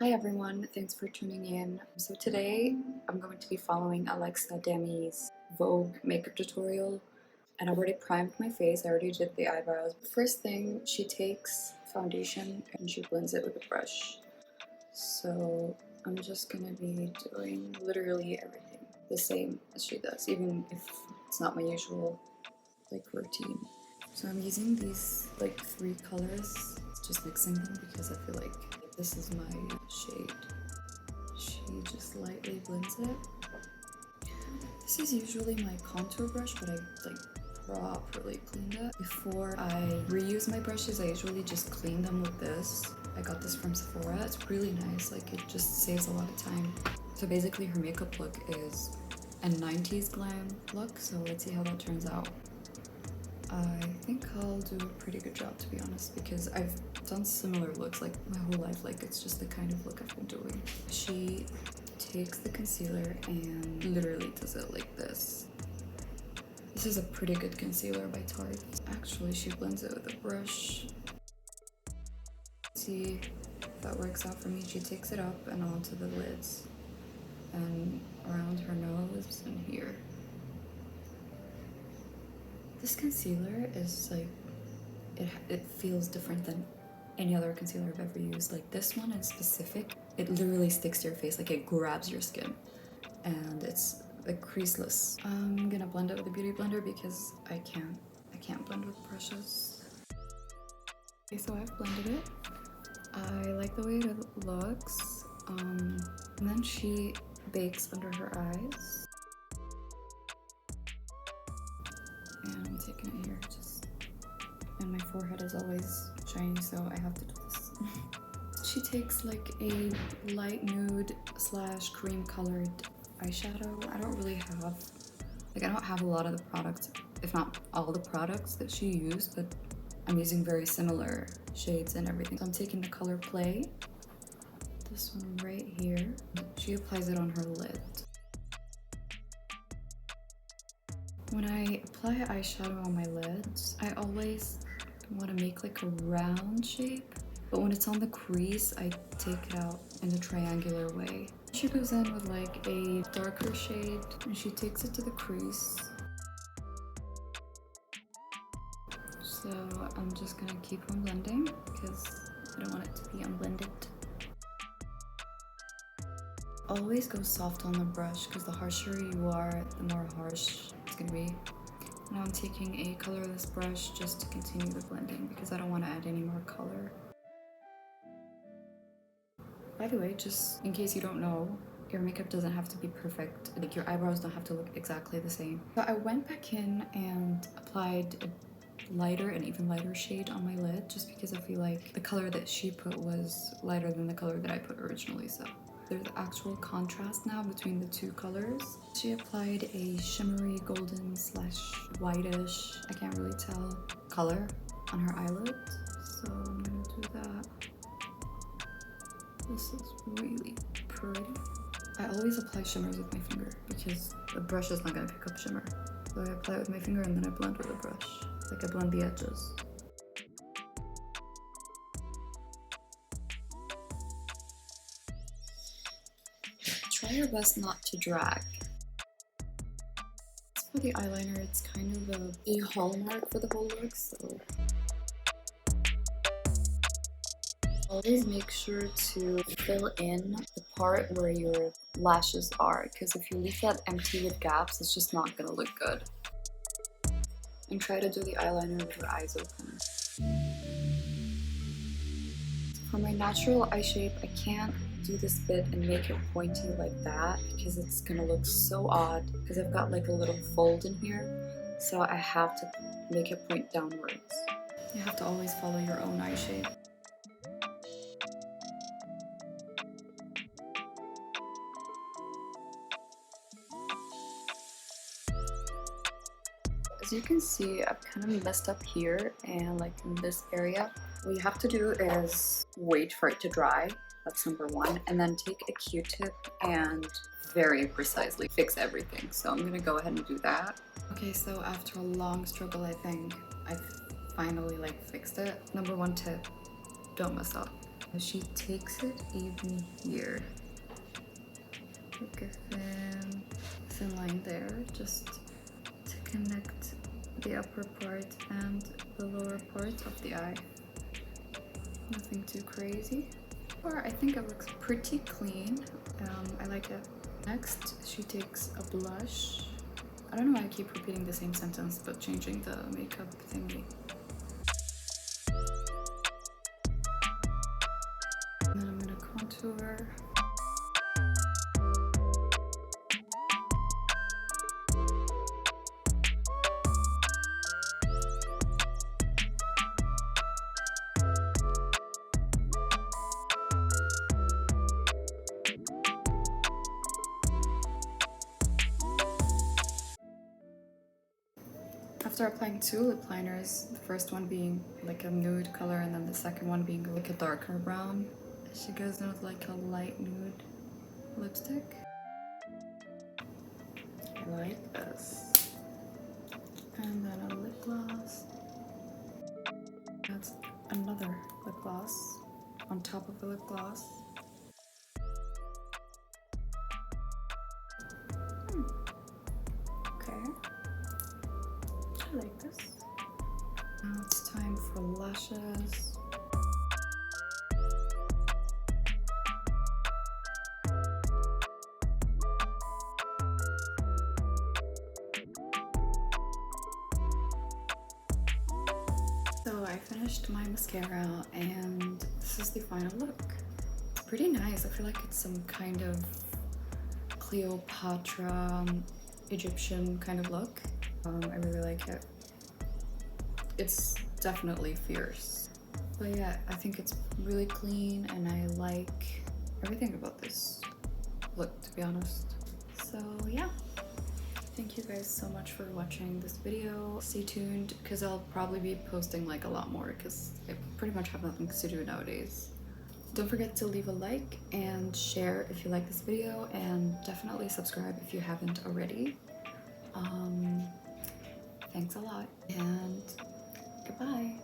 Hi everyone, thanks for tuning in. So today I'm going to be following Demie'S Vogue makeup tutorial, and I've already primed my face. I already did the eyebrows. First thing, she takes foundation and she blends it with a brush. So I'm just gonna be doing literally everything the same as she does, even if it's not my usual routine. So I'm using these three colors, just mixing them because I feel like this is my shade. She just lightly blends it. This is usually my contour brush, but I properly cleaned it. Before I reuse my brushes, I usually just clean them with this. I got this from Sephora. It's really nice, it just saves a lot of time. So basically her makeup look is a 90s glam look, so let's see how that turns out. I think I'll do a pretty good job, to be honest, because I've done similar looks my whole life. It's just the kind of look I've been doing. She takes the concealer and literally does it like this. This is a pretty good concealer by Tarte. Actually, she blends it with a brush. See if that works out for me. She takes it up and onto the lids and around her nose and here. This concealer is it feels different than any other concealer I've ever used. This one in specific, it literally sticks to your face, it grabs your skin, and it's creaseless. I'm gonna blend it with a beauty blender because I can't blend with brushes. Okay, so I've blended it. I like the way it looks. And then she bakes under her eyes. And I'm taking it here, and my forehead is always shiny, so I have to do this. She takes a light nude / cream colored eyeshadow. I don't really have, I don't have a lot of the products, if not all the products that she used, but I'm using very similar shades and everything. So I'm taking the color Play, this one right here. She applies it on her lid. When I apply eyeshadow on my lids, I always want to make a round shape, but when it's on the crease, I take it out in a triangular way. She goes in with a darker shade and she takes it to the crease. So I'm just gonna keep on blending because I don't want it to be unblended. Always go soft on the brush because the harsher you are, the more harsh it's gonna be. Now I'm taking a colorless brush just to continue the blending because I don't want to add any more color. By the way, just in case you don't know, your makeup doesn't have to be perfect. Your eyebrows don't have to look exactly the same. So I went back in and applied a lighter and even lighter shade on my lid just because I feel like the color that she put was lighter than the color that I put originally. So there's actual contrast now between the two colors. She applied a shimmery golden / whitish, I can't really tell, color on her eyelid. So I'm gonna do that. This is really pretty. I always apply shimmers with my finger because the brush is not gonna pick up shimmer. So I apply it with my finger and then I blend with a brush. I blend the edges. Try your best not to drag. As for the eyeliner, it's kind of a hallmark for the whole look, so always make sure to fill in the part where your lashes are, because if you leave that empty with gaps, it's just not gonna look good. And try to do the eyeliner with your eyes open. For my natural eye shape, I can't do this bit and make it pointy like that because it's gonna look so odd because I've got a little fold in here, so I have to make it point downwards. You have to always follow your own eye shape. As you can see, I've kind of messed up here and in this area. What you have to do is wait for it to dry. That's number one. And then take a Q-tip and very precisely fix everything. So I'm gonna go ahead and do that. Okay, so after a long struggle, I think I've finally fixed it. Number one tip, don't mess up. She takes it even here. Like a thin line there, just to connect the upper part and the lower part of the eye. Nothing too crazy. Or I think it looks pretty clean. I like it. Next, she takes a blush. I don't know why I keep repeating the same sentence, but changing the makeup thingy. And then I'm gonna contour. After applying 2 lip liners, the first one being like a nude color and then the second one being like a darker brown, she goes in with like a light nude lipstick. I like this. And then a lip gloss. That's another lip gloss on top of the lip gloss. Okay. I like this. Now it's time for lashes. So I finished my mascara and this is the final look. It's pretty nice. I feel like it's some kind of Cleopatra Egyptian kind of look. I really like it. It's definitely fierce. But yeah, I think it's really clean and I like everything about this look, to be honest. So yeah. Thank you guys so much for watching this video. Stay tuned because I'll probably be posting like a lot more because I pretty much have nothing to do nowadays. Don't forget to leave a like and share if you like this video, and definitely subscribe if you haven't already. Thanks a lot and goodbye.